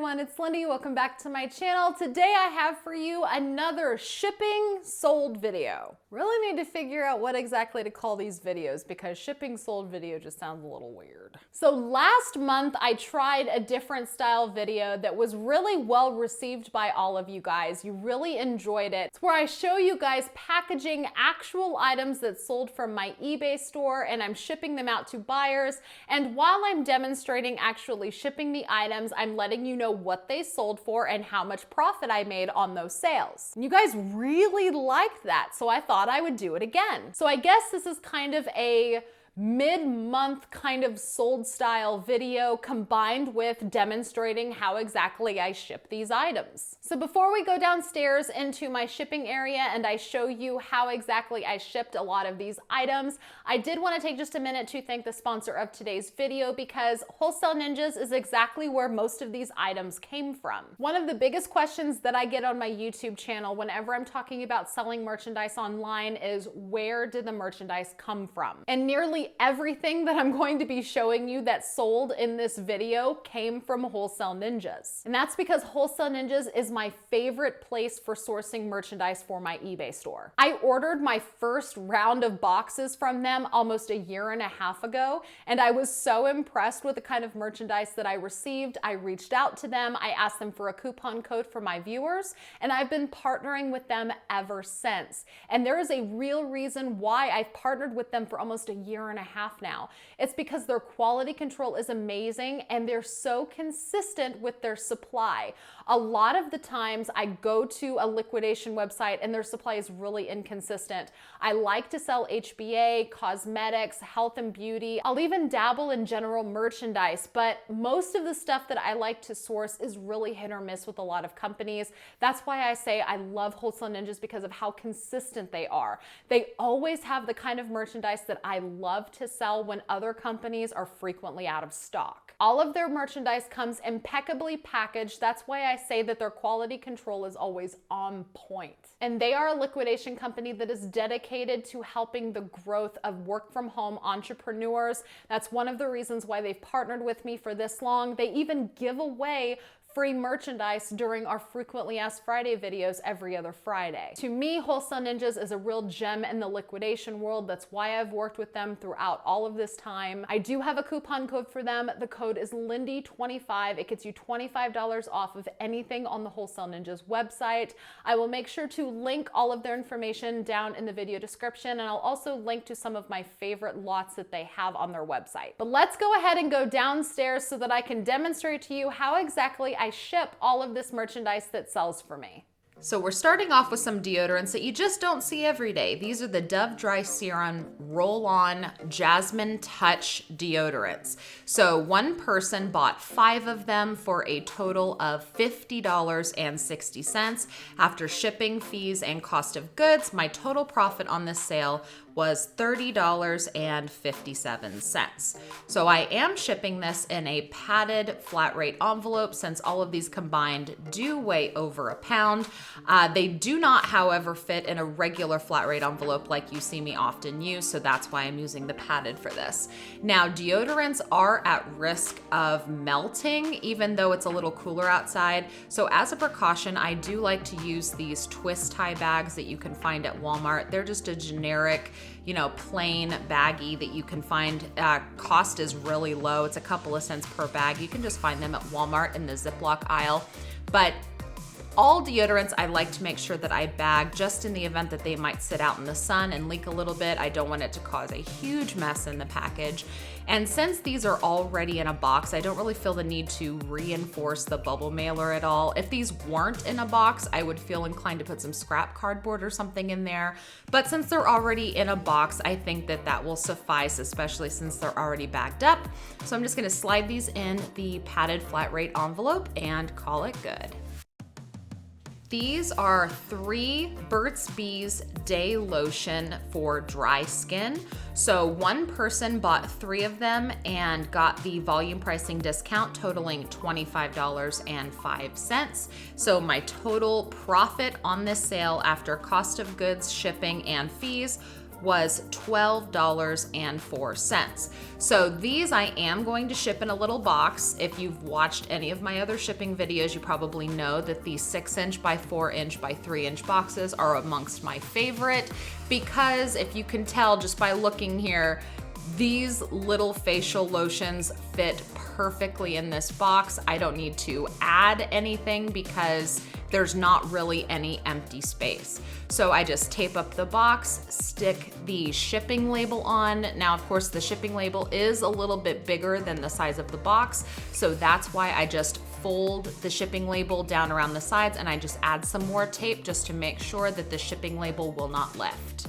everyone, it's Lindey. Welcome back to my channel. Today I have for you another shipping sold video. Really need to figure out what exactly to call these videos because shipping sold video just sounds a little weird. So last month I tried a different style video that was really well received by all of you guys. You really enjoyed it. It's where I show you guys packaging actual items that sold from my eBay store and I'm shipping them out to buyers. And while I'm demonstrating actually shipping the items, I'm letting you know what they sold for and how much profit I made on those sales. And you guys really liked that, so I thought I would do it again. So I guess this is kind of a mid-month kind of sold style video combined with demonstrating how exactly I ship these items. So before we go downstairs into my shipping area and I show you how exactly I shipped a lot of these items, I did want to take just a minute to thank the sponsor of today's video because Wholesale Ninjas is exactly where most of these items came from. One of the biggest questions that I get on my YouTube channel whenever I'm talking about selling merchandise online is, where did the merchandise come from? And nearly everything that I'm going to be showing you that sold in this video came from Wholesale Ninjas. And that's because Wholesale Ninjas is my favorite place for sourcing merchandise for my eBay store. I ordered my first round of boxes from them almost a year and a half ago, and I was so impressed with the kind of merchandise that I received. I reached out to them, I asked them for a coupon code for my viewers, and I've been partnering with them ever since. And there is a real reason why I've partnered with them for almost a year and a half now. It's because their quality control is amazing and they're so consistent with their supply. A lot of the times I go to a liquidation website and their supply is really inconsistent. I like to sell HBA, cosmetics, health and beauty. I'll even dabble in general merchandise, but most of the stuff that I like to source is really hit or miss with a lot of companies. That's why I say I love Wholesale Ninjas, because of how consistent they are. They always have the kind of merchandise that I love to sell when other companies are frequently out of stock. All of their merchandise comes impeccably packaged. That's why I say that their quality control is always on point. And they are a liquidation company that is dedicated to helping the growth of work from home entrepreneurs. That's one of the reasons why they've partnered with me for this long. They even give away free merchandise during our Frequently Asked Friday videos every other Friday. To me, Wholesale Ninjas is a real gem in the liquidation world. That's why I've worked with them throughout all of this time. I do have a coupon code for them. The code is Lindey25. It gets you $25 off of anything on the Wholesale Ninjas website. I will make sure to link all of their information down in the video description, and I'll also link to some of my favorite lots that they have on their website. But let's go ahead and go downstairs so that I can demonstrate to you how exactly I ship all of this merchandise that sells for me. So we're starting off with some deodorants that you just don't see every day. These are the Dove Dry Serum Roll-On Jasmine Touch deodorants. So one person bought 5 of them for a total of $50.60. After shipping, fees, and cost of goods, my total profit on this sale was $30.57. So I am shipping this in a padded flat rate envelope since all of these combined do weigh over a pound. They do not, however, fit in a regular flat rate envelope like you see me often use, so that's why I'm using the padded for this. Now, deodorants are at risk of melting even though it's a little cooler outside. So as a precaution, I do like to use these twist tie bags that you can find at Walmart. They're just a generic, plain baggie that you can find. Cost is really low. It's a couple of cents per bag. You can just find them at Walmart in the Ziploc aisle. But all deodorants, I like to make sure that I bag just in the event that they might sit out in the sun and leak a little bit. I don't want it to cause a huge mess in the package. And since these are already in a box, I don't really feel the need to reinforce the bubble mailer at all. If these weren't in a box, I would feel inclined to put some scrap cardboard or something in there. But since they're already in a box, I think that that will suffice, especially since they're already bagged up. So I'm just gonna slide these in the padded flat rate envelope and call it good. These are 3 Burt's Bees Day Lotion for dry skin. So one person bought 3 of them and got the volume pricing discount totaling $25.05. So my total profit on this sale after cost of goods, shipping, and fees was $12.04. So these I am going to ship in a little box. If you've watched any of my other shipping videos, you probably know that these 6" by 4" by 3" boxes are amongst my favorite, because if you can tell just by looking here, these little facial lotions fit perfectly in this box. I don't need to add anything because there's not really any empty space. So I just tape up the box, stick the shipping label on. Now, of course, the shipping label is a little bit bigger than the size of the box, so that's why I just fold the shipping label down around the sides and I just add some more tape just to make sure that the shipping label will not lift.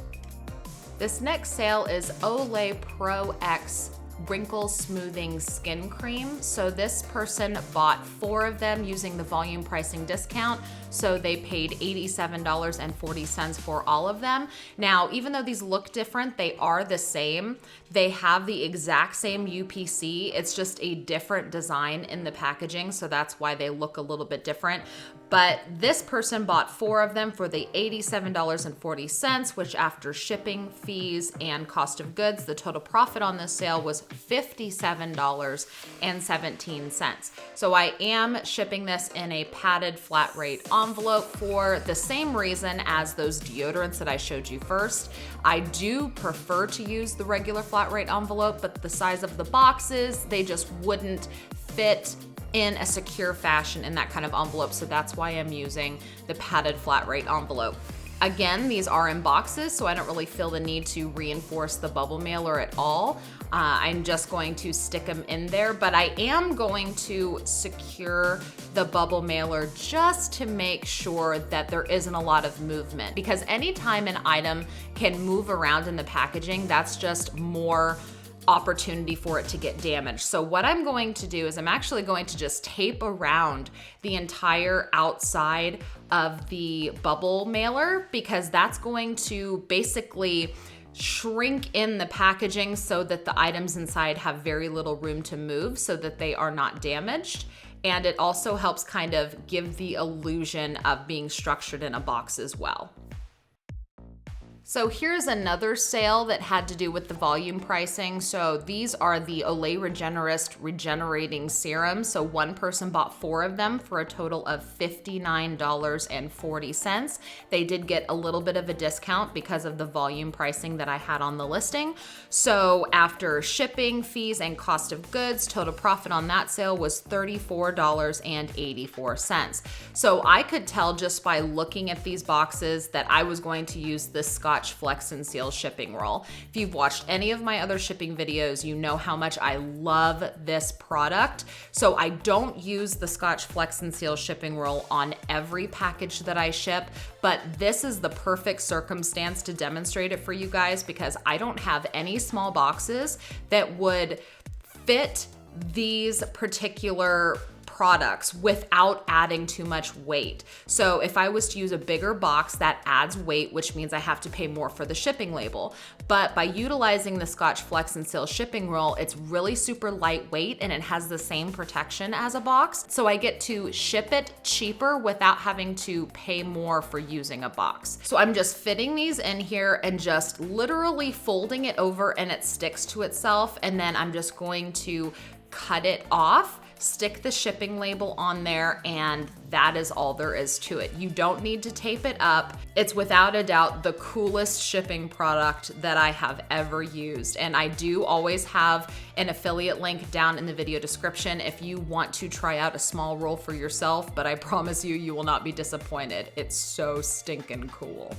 This next sale is Olay Pro X Wrinkle Smoothing Skin Cream. So this person bought 4 of them using the volume pricing discount. So they paid $87.40 for all of them. Now, even though these look different, they are the same. They have the exact same UPC. It's just a different design in the packaging. So that's why they look a little bit different. But this person bought 4 of them for the $87.40, which after shipping, fees, and cost of goods, the total profit on this sale was $57.17. So I am shipping this in a padded flat rate envelope for the same reason as those deodorants that I showed you first. I do prefer to use the regular flat rate envelope, but the size of the boxes, they just wouldn't fit in a secure fashion in that kind of envelope. So that's why I'm using the padded flat rate envelope. Again, these are in boxes, so I don't really feel the need to reinforce the bubble mailer at all. I'm just going to stick them in there, but I am going to secure the bubble mailer just to make sure that there isn't a lot of movement, because anytime an item can move around in the packaging, that's just more opportunity for it to get damaged. So what I'm going to do is I'm actually going to just tape around the entire outside of the bubble mailer, because that's going to basically shrink in the packaging so that the items inside have very little room to move so that they are not damaged. And it also helps kind of give the illusion of being structured in a box as well. So here's another sale that had to do with the volume pricing. So these are the Olay Regenerist Regenerating Serums. So one person bought 4 of them for a total of $59.40. They did get a little bit of a discount because of the volume pricing that I had on the listing. So after shipping, fees, and cost of goods, total profit on that sale was $34.84. So I could tell just by looking at these boxes that I was going to use this Scotch Flex and Seal shipping roll. If you've watched any of my other shipping videos, you know how much I love this product. So I don't use the Scotch Flex and Seal shipping roll on every package that I ship, but this is the perfect circumstance to demonstrate it for you guys, because I don't have any small boxes that would fit these particular products without adding too much weight. So if I was to use a bigger box, that adds weight, which means I have to pay more for the shipping label. But by utilizing the Scotch Flex and Seal shipping roll, it's really super lightweight and it has the same protection as a box. So I get to ship it cheaper without having to pay more for using a box. So I'm just fitting these in here and just literally folding it over and it sticks to itself. And then I'm just going to cut it off, stick the shipping label on there, and that is all there is to it. You don't need to tape it up. It's without a doubt the coolest shipping product that I have ever used. And I do always have an affiliate link down in the video description if you want to try out a small roll for yourself, but I promise you, you will not be disappointed. It's so stinking cool.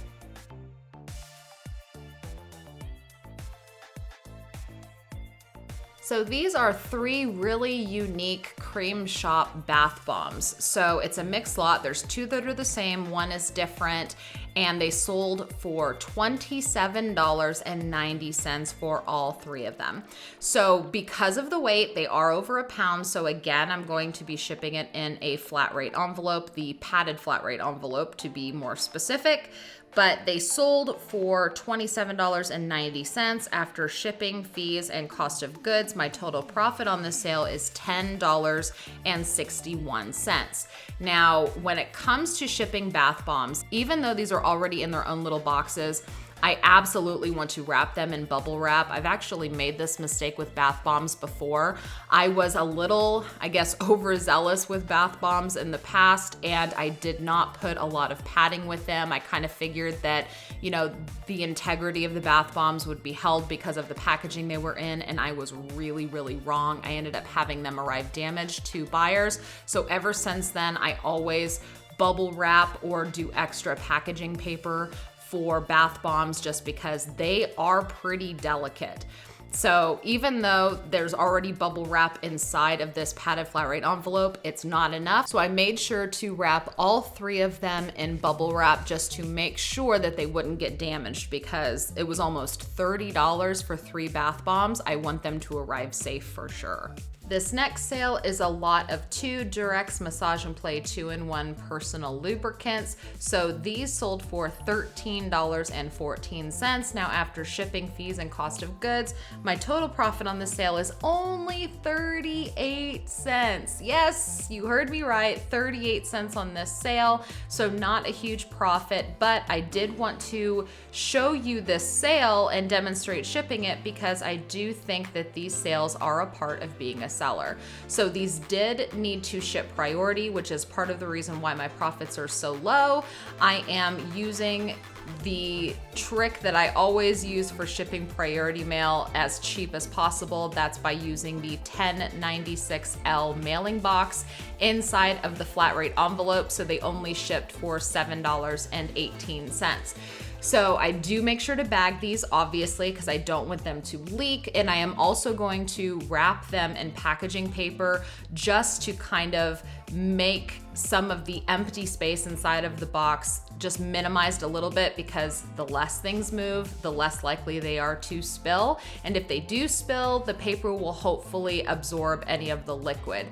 So these are 3 really unique Cream Shop bath bombs. So it's a mixed lot. There's 2 that are the same, 1 is different, and they sold for $27.90 for all 3 of them. So because of the weight, they are over a pound. So again, I'm going to be shipping it in a flat rate envelope, the padded flat rate envelope to be more specific. But they sold for $27.90 after shipping, fees, and cost of goods. My total profit on this sale is $10.61. Now, when it comes to shipping bath bombs, even though these are already in their own little boxes, I absolutely want to wrap them in bubble wrap. I've actually made this mistake with bath bombs before. I was a little, I guess, overzealous with bath bombs in the past, and I did not put a lot of padding with them. I kind of figured that, you know, the integrity of the bath bombs would be held because of the packaging they were in, and I was really, really wrong. I ended up having them arrive damaged to buyers. So ever since then, I always bubble wrap or do extra packaging paper for bath bombs just because they are pretty delicate. So even though there's already bubble wrap inside of this padded flat rate envelope, it's not enough. So I made sure to wrap all 3 of them in bubble wrap just to make sure that they wouldn't get damaged, because it was almost $30 for 3 bath bombs. I want them to arrive safe for sure. This next sale is a lot of 2 Durex Massage and Play 2-in-1 personal lubricants. So these sold for $13.14. Now after shipping fees and cost of goods, my total profit on the sale is only 38 cents. Yes, you heard me right, 38 cents on this sale. So not a huge profit, but I did want to show you this sale and demonstrate shipping it because I do think that these sales are a part of being a seller. So these did need to ship priority, which is part of the reason why my profits are so low. I am using the trick that I always use for shipping priority mail as cheap as possible. That's by using the 1096L mailing box inside of the flat rate envelope. So they only shipped for $7.18. So I do make sure to bag these, obviously, because I don't want them to leak. And I am also going to wrap them in packaging paper just to kind of make some of the empty space inside of the box just minimized a little bit, because the less things move, the less likely they are to spill. And if they do spill, the paper will hopefully absorb any of the liquid.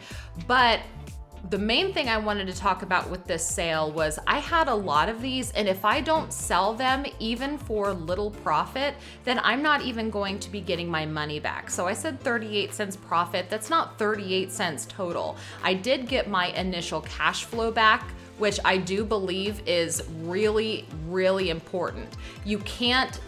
But the main thing I wanted to talk about with this sale was I had a lot of these, and if I don't sell them even for little profit, then I'm not even going to be getting my money back. So I said 38 cents profit. That's not 38 cents total. I did get my initial cash flow back, which I do believe is really, really important. You can't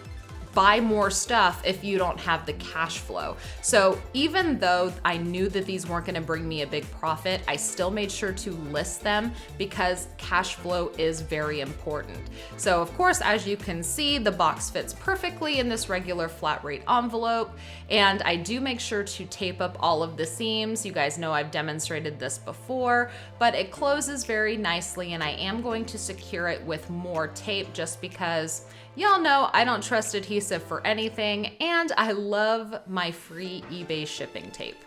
buy more stuff if you don't have the cash flow. So even though I knew that these weren't gonna bring me a big profit, I still made sure to list them because cash flow is very important. So of course, as you can see, the box fits perfectly in this regular flat rate envelope. And I do make sure to tape up all of the seams. You guys know I've demonstrated this before, but it closes very nicely, and I am going to secure it with more tape just because y'all know I don't trust adhesive for anything, and I love my free eBay shipping tape.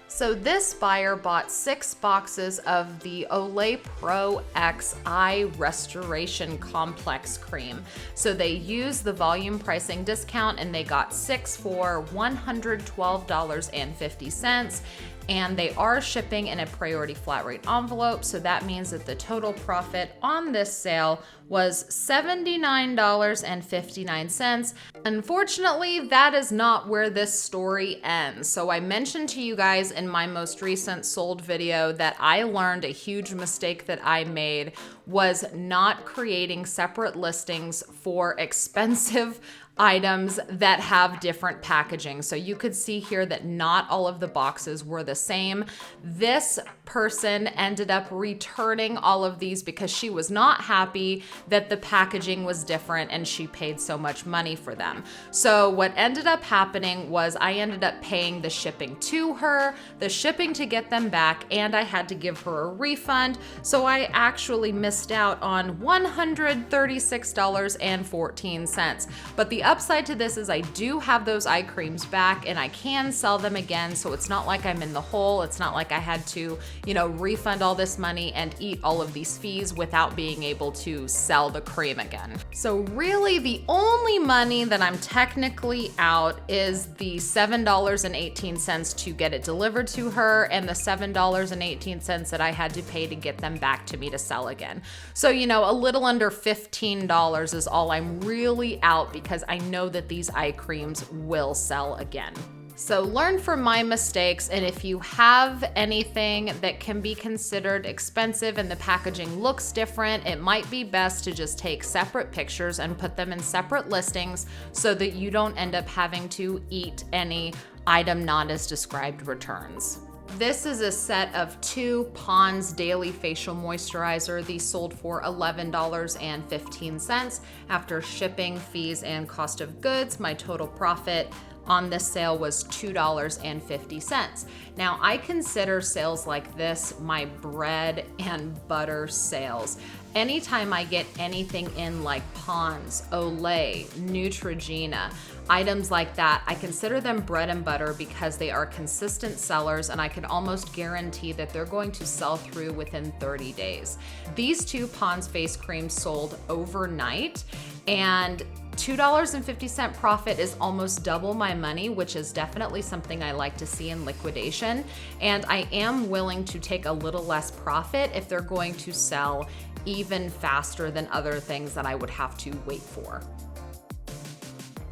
So this buyer bought 6 boxes of the Olay Pro X Eye Restoration Complex Cream. So they used the volume pricing discount and they got 6 for $112.50. And they are shipping in a priority flat rate envelope. So that means that the total profit on this sale was $79.59. Unfortunately, that is not where this story ends. So I mentioned to you guys in my most recent sold video that I learned a huge mistake that I made was not creating separate listings for expensive items that have different packaging. So you could see here that not all of the boxes were the same. This person ended up returning all of these because she was not happy that the packaging was different and she paid so much money for them. So what ended up happening was I ended up paying the shipping to her, the shipping to get them back, and I had to give her a refund. So I actually missed out on $136.14. But the upside to this is I do have those eye creams back and I can sell them again. So it's not like I'm in the hole. It's not like I had to, refund all this money and eat all of these fees without being able to sell the cream again. So really the only money that I'm technically out is the $7.18 to get it delivered to her and the $7.18 that I had to pay to get them back to me to sell again. So, a little under $15 is all I'm really out because I know that these eye creams will sell again. So learn from my mistakes, and if you have anything that can be considered expensive and the packaging looks different, it might be best to just take separate pictures and put them in separate listings so that you don't end up having to eat any item not as described returns. This is a set of 2 Pond's Daily Facial Moisturizer. These sold for $11.15. After shipping, fees, and cost of goods, my total profit on this sale was $2.50. Now, I consider sales like this my bread and butter sales. Anytime I get anything in like Pond's, Olay, Neutrogena, items like that, I consider them bread and butter because they are consistent sellers and I can almost guarantee that they're going to sell through within 30 days. These 2 Pond's face creams sold overnight, and $2.50 profit is almost double my money, which is definitely something I like to see in liquidation. And I am willing to take a little less profit if they're going to sell even faster than other things that I would have to wait for.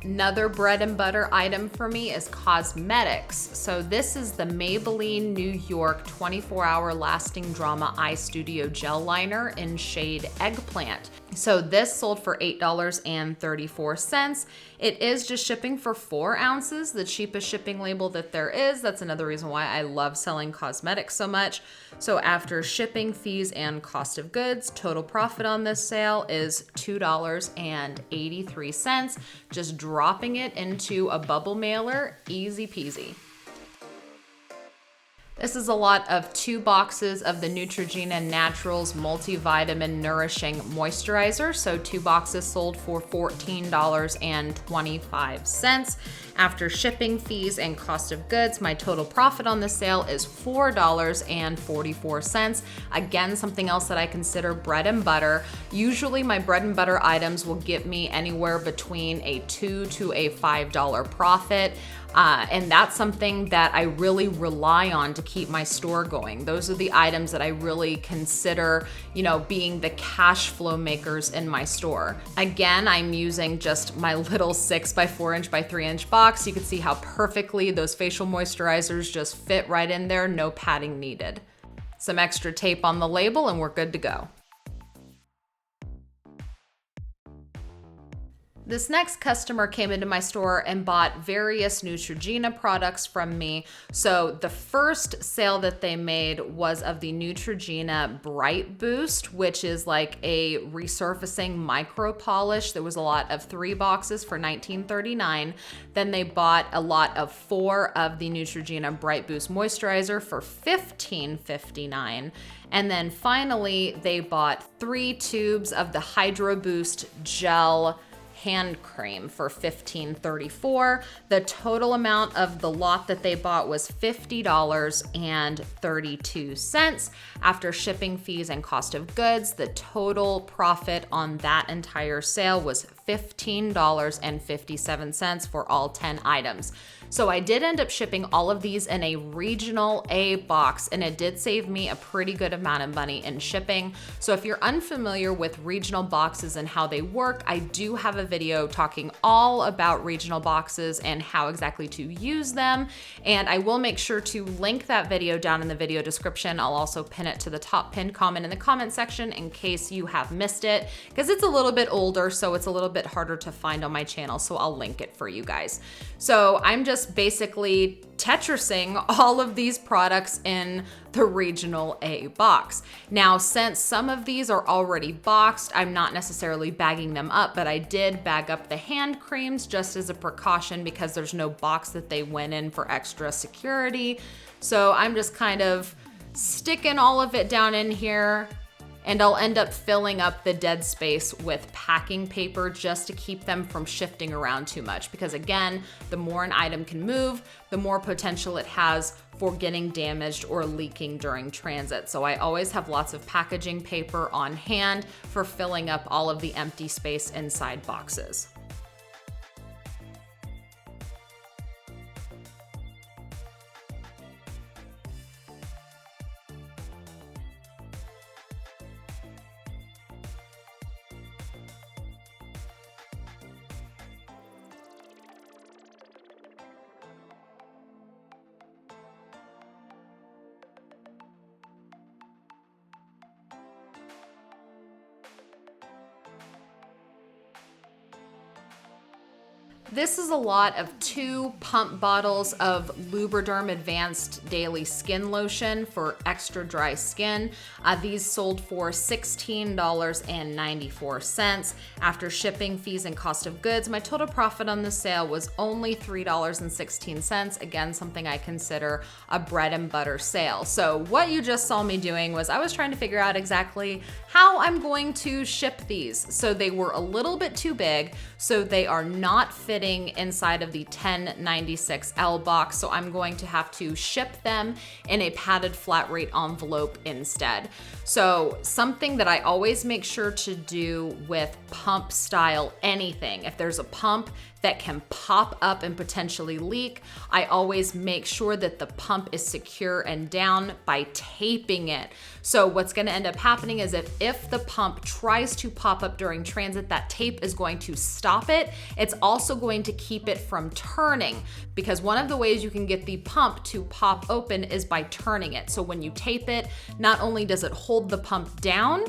Another bread and butter item for me is cosmetics. So this is the Maybelline New York 24-hour lasting drama eye studio gel liner in shade Eggplant. So this sold for $8.34. It is just shipping for 4 ounces, the cheapest shipping label that there is. That's another reason why I love selling cosmetics so much. So after shipping, fees, and cost of goods, total profit on this sale is $2.83. Just dropping it into a bubble mailer, easy peasy. This is a lot of 2 boxes of the Neutrogena Naturals Multivitamin Nourishing Moisturizer. So 2 boxes sold for $14.25. After shipping, fees, and cost of goods, my total profit on this sale is $4.44. Again, something else that I consider bread and butter. Usually my bread and butter items will get me anywhere between a $2 to a $5 profit. And that's something that I really rely on to keep my store going. Those are the items that I really consider, being the cash flow makers in my store. Again, I'm using just my little 6 by 4 inch by 3 inch box. You can see how perfectly those facial moisturizers just fit right in there, no padding needed. Some extra tape on the label and we're good to go. This next customer came into my store and bought various Neutrogena products from me. So the first sale that they made was of the Neutrogena Bright Boost, which is like a resurfacing micro polish. There was a lot of 3 boxes for $19.39. Then they bought a lot of 4 of the Neutrogena Bright Boost moisturizer for $15.59. And then finally, they bought 3 tubes of the Hydro Boost Gel hand cream for $15.34. The total amount of the lot that they bought was $50.32. After shipping, fees, and cost of goods, the total profit on that entire sale was $15.57 for all 10 items. So I did end up shipping all of these in a regional A box, and it did save me a pretty good amount of money in shipping. So if you're unfamiliar with regional boxes and how they work, I do have a video talking all about regional boxes and how exactly to use them. And I will make sure to link that video down in the video description. I'll also pin it to the top pinned comment in the comment section in case you have missed it, because it's a little bit older, so it's a little bit harder to find on my channel. So I'll link it for you guys. So I'm just basically Tetrising all of these products in the regional A box. Now, since some of these are already boxed, I'm not necessarily bagging them up, but I did bag up the hand creams just as a precaution because there's no box that they went in for extra security. So I'm just kind of sticking all of it down in here, and I'll end up filling up the dead space with packing paper just to keep them from shifting around too much. Because again, the more an item can move, the more potential it has for getting damaged or leaking during transit. So I always have lots of packaging paper on hand for filling up all of the empty space inside boxes. This is a lot of 2 pump bottles of Lubriderm Advanced Daily Skin Lotion for extra dry skin. These sold for $16.94. After shipping, fees, and cost of goods, my total profit on the sale was only $3.16. Again, something I consider a bread and butter sale. So what you just saw me doing was I was trying to figure out exactly how I'm going to ship these. So they were a little bit too big, so they are not fitting inside of the 1096L box, so I'm going to have to ship them in a padded flat rate envelope instead. So something that I always make sure to do with pump style anything, if there's a pump that can pop up and potentially leak, I always make sure that the pump is secure and down by taping it. So what's gonna end up happening is if the pump tries to pop up during transit, that tape is going to stop it. It's also going to keep it from turning, because one of the ways you can get the pump to pop open is by turning it. So when you tape it, not only does it hold the pump down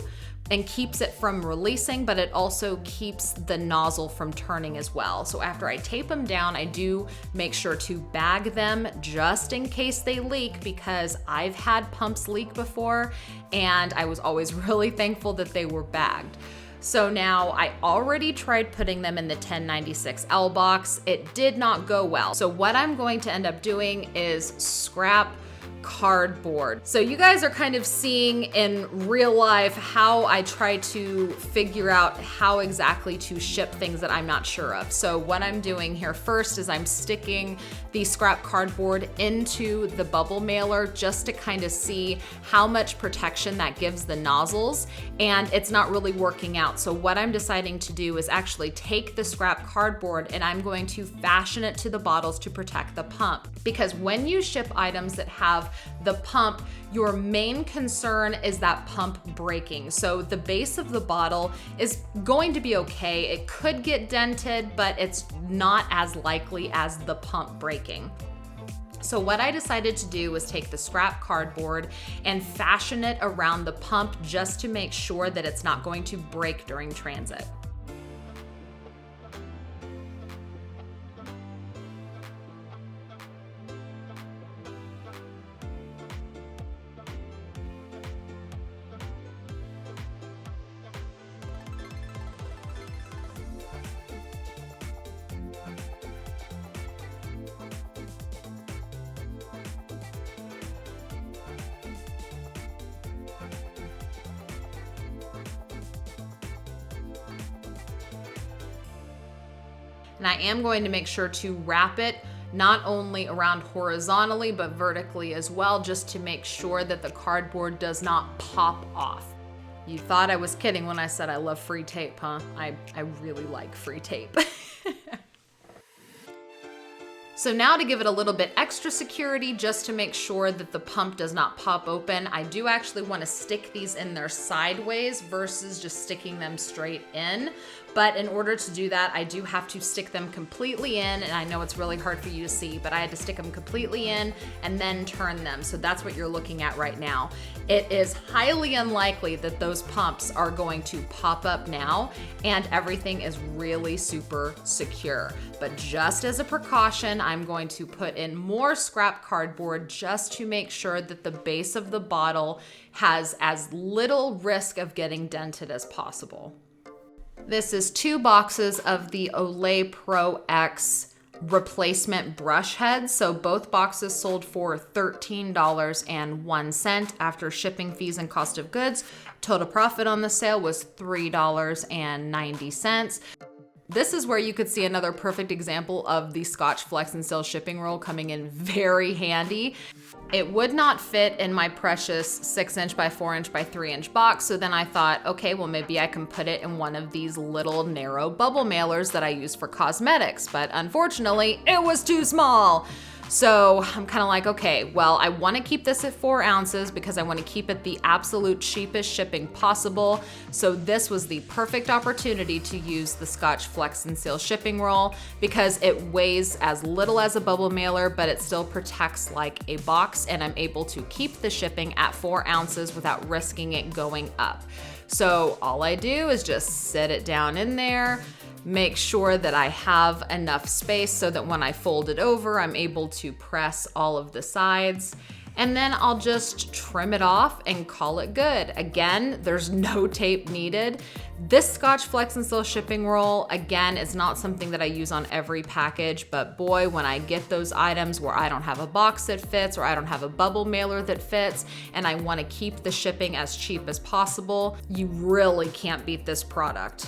and keeps it from releasing, but it also keeps the nozzle from turning as well. So after I tape them down, I do make sure to bag them just in case they leak, because I've had pumps leak before and I was always really thankful that they were bagged. So now I already tried putting them in the 1096L box. It did not go well. So what I'm going to end up doing is scrap cardboard. So you guys are kind of seeing in real life how I try to figure out how exactly to ship things that I'm not sure of. So what I'm doing here first is I'm sticking the scrap cardboard into the bubble mailer just to kind of see how much protection that gives the nozzles, and it's not really working out. So what I'm deciding to do is actually take the scrap cardboard and I'm going to fashion it to the bottles to protect the pump. Because when you ship items that have the pump, your main concern is that pump breaking. So the base of the bottle is going to be okay. It could get dented, but it's not as likely as the pump breaking. So what I decided to do was take the scrap cardboard and fashion it around the pump just to make sure that it's not going to break during transit. And I am going to make sure to wrap it not only around horizontally, but vertically as well, just to make sure that the cardboard does not pop off. You thought I was kidding when I said I love free tape, huh? I really like free tape. So now to give it a little bit extra security, just to make sure that the pump does not pop open, I do actually want to stick these in there sideways versus just sticking them straight in. But in order to do that, I do have to stick them completely in, and I know it's really hard for you to see, but I had to stick them completely in and then turn them. So that's what you're looking at right now. It is highly unlikely that those pumps are going to pop up now, and everything is really super secure. But just as a precaution, I'm going to put in more scrap cardboard just to make sure that the base of the bottle has as little risk of getting dented as possible. This is 2 boxes of the Olay Pro X replacement brush heads. So both boxes sold for $13.01 after shipping, fees, and cost of goods. Total profit on the sale was $3.90. This is where you could see another perfect example of the Scotch Flex and Seal shipping roll coming in very handy. It would not fit in my precious 6" by 4" by 3" box. So then I thought, okay, well maybe I can put it in one of these little narrow bubble mailers that I use for cosmetics, but unfortunately it was too small. So I'm kind of like, okay, well, I want to keep this at 4 ounces because I want to keep it the absolute cheapest shipping possible. So this was the perfect opportunity to use the Scotch Flex and Seal shipping roll because it weighs as little as a bubble mailer, but it still protects like a box, and I'm able to keep the shipping at 4 ounces without risking it going up. So all I do is just set it down in there, make sure that I have enough space so that when I fold it over, I'm able to press all of the sides. And then I'll just trim it off and call it good. Again, there's no tape needed. This Scotch Flex and Seal shipping roll, again, is not something that I use on every package, but boy, when I get those items where I don't have a box that fits or I don't have a bubble mailer that fits and I wanna keep the shipping as cheap as possible, you really can't beat this product.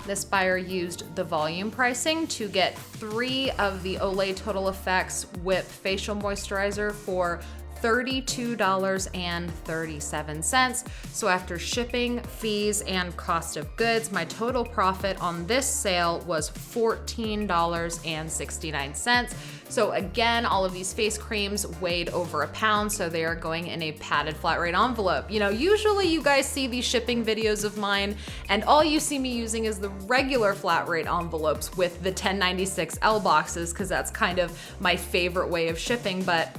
This buyer used the volume pricing to get 3 of the Olay Total Effects Whip Facial Moisturizer for $32.37. So after shipping, fees, and cost of goods, my total profit on this sale was $14.69. So again, all of these face creams weighed over a pound, so they are going in a padded flat rate envelope. You know, usually you guys see these shipping videos of mine, and all you see me using is the regular flat rate envelopes with the 1096L boxes, because that's kind of my favorite way of shipping. But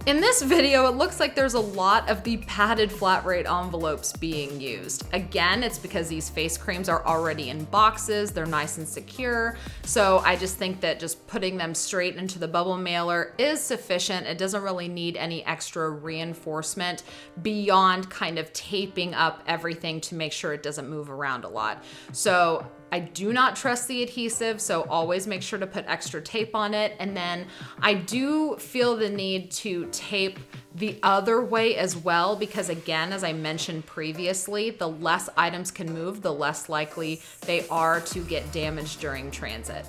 in this video, it looks like there's a lot of the padded flat rate envelopes being used. Again, it's because these face creams are already in boxes, they're nice and secure. So I just think that just putting them straight into the bubble mailer is sufficient. It doesn't really need any extra reinforcement beyond kind of taping up everything to make sure it doesn't move around a lot. So I do not trust the adhesive, so always make sure to put extra tape on it. And then I do feel the need to tape the other way as well, because again, as I mentioned previously, the less items can move, the less likely they are to get damaged during transit.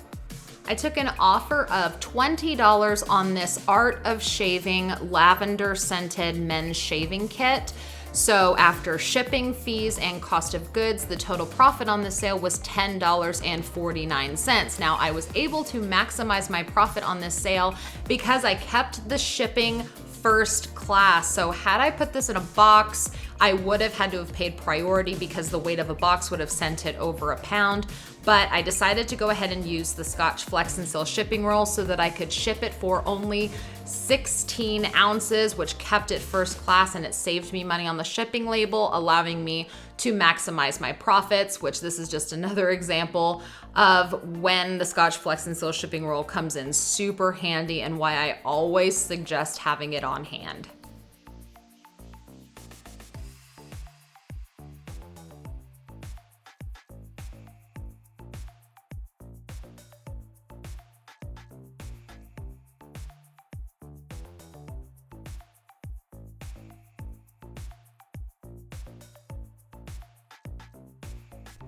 I took an offer of $20 on this Art of Shaving lavender scented men's shaving kit. So after shipping, fees, and cost of goods, the total profit on the sale was $10.49. Now, I was able to maximize my profit on this sale because I kept the shipping first class. So had I put this in a box, I would have had to have paid priority because the weight of a box would have sent it over a pound. But I decided to go ahead and use the Scotch Flex and Seal shipping roll so that I could ship it for only 16 ounces, which kept it first class, and it saved me money on the shipping label, allowing me to maximize my profits, which this is just another example of when the Scotch Flex and Seal shipping roll comes in super handy and why I always suggest having it on hand.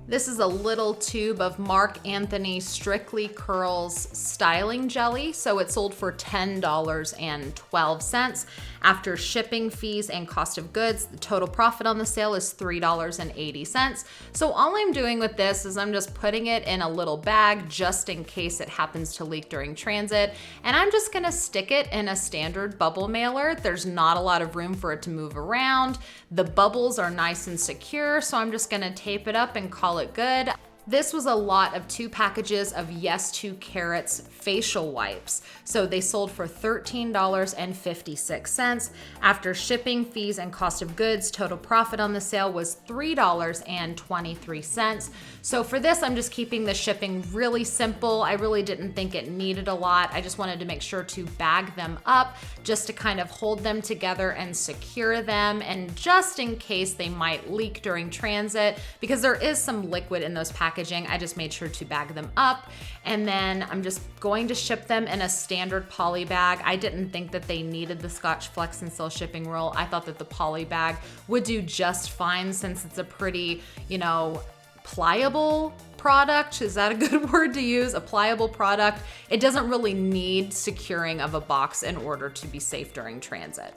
This is a little tube of Marc Anthony Strictly Curls styling jelly. So it sold for $10.12. After shipping, fees, and cost of goods, the total profit on the sale is $3.80. So all I'm doing with this is I'm just putting it in a little bag just in case it happens to leak during transit. And I'm just gonna stick it in a standard bubble mailer. There's not a lot of room for it to move around. The bubbles are nice and secure, so I'm just gonna tape it up and call it good. This was a lot of 2 packages of Yes 2 Carats facial wipes. So they sold for $13.56. After shipping, fees, and cost of goods, total profit on the sale was $3.23. So for this, I'm just keeping the shipping really simple. I really didn't think it needed a lot. I just wanted to make sure to bag them up just to kind of hold them together and secure them, and just in case they might leak during transit, because there is some liquid in those packaging, I just made sure to bag them up. And then I'm just going to ship them in a standard poly bag. I didn't think that they needed the Scotch Flex and Seal shipping roll. I thought that the poly bag would do just fine since it's a pretty, pliable product. Is that a good word to use? A pliable product. It doesn't really need securing of a box in order to be safe during transit.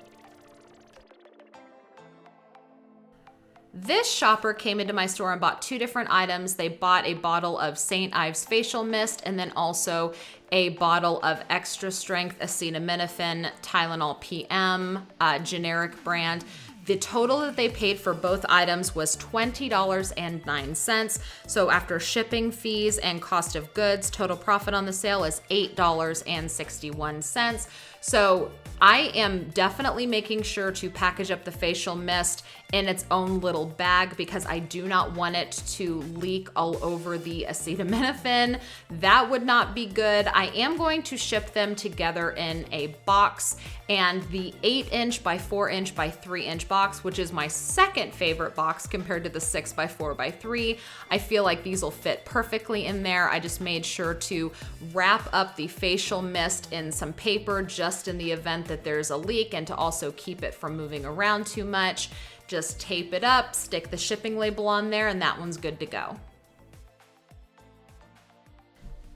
This shopper came into my store and bought 2 different items. They bought a bottle of St. Ives facial mist and then also a bottle of extra strength acetaminophen Tylenol PM, generic brand. The total that they paid for both items was $20.09. So after shipping fees and cost of goods, total profit on the sale is $8.61. So I am definitely making sure to package up the facial mist in its own little bag because I do not want it to leak all over the acetaminophen. That would not be good. I am going to ship them together in a box, and the 8" by 4" by 3" box, which is my second favorite box compared to the 6 by 4 by 3. I feel like these will fit perfectly in there. I just made sure to wrap up the facial mist in some paper just in the event that there's a leak, and to also keep it from moving around too much. Just tape it up, stick the shipping label on there, and that one's good to go.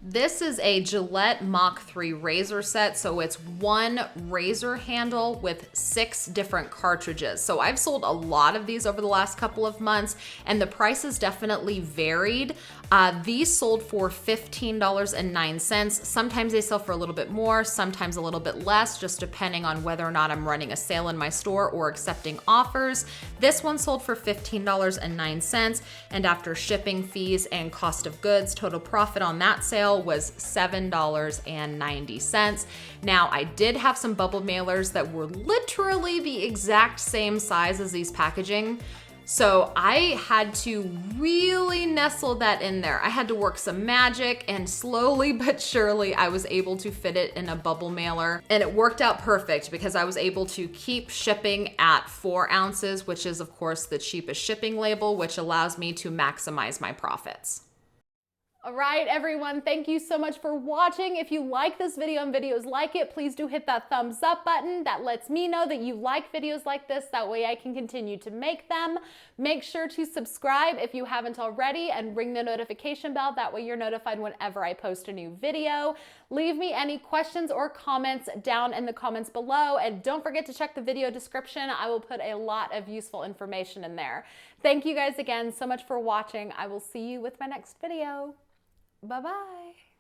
This is a Gillette Mach 3 razor set, so it's one razor handle with 6 different cartridges. So I've sold a lot of these over the last couple of months, and the prices definitely varied. These sold for $15.09. Sometimes they sell for a little bit more, sometimes a little bit less, just depending on whether or not I'm running a sale in my store or accepting offers. This one sold for $15.09, and after shipping fees and cost of goods, total profit on that sale was $7.90. Now, I did have some bubble mailers that were literally the exact same size as these packaging. So I had to really nestle that in there. I had to work some magic, and slowly but surely I was able to fit it in a bubble mailer, and it worked out perfect because I was able to keep shipping at 4 ounces, which is of course the cheapest shipping label, which allows me to maximize my profits. All right, everyone, thank you so much for watching. If you like this video and videos like it, please do hit that thumbs up button. That lets me know that you like videos like this. That way I can continue to make them. Make sure to subscribe if you haven't already, and ring the notification bell. That way you're notified whenever I post a new video. Leave me any questions or comments down in the comments below, and don't forget to check the video description. I will put a lot of useful information in there. Thank you guys again so much for watching. I will see you with my next video. Bye-bye.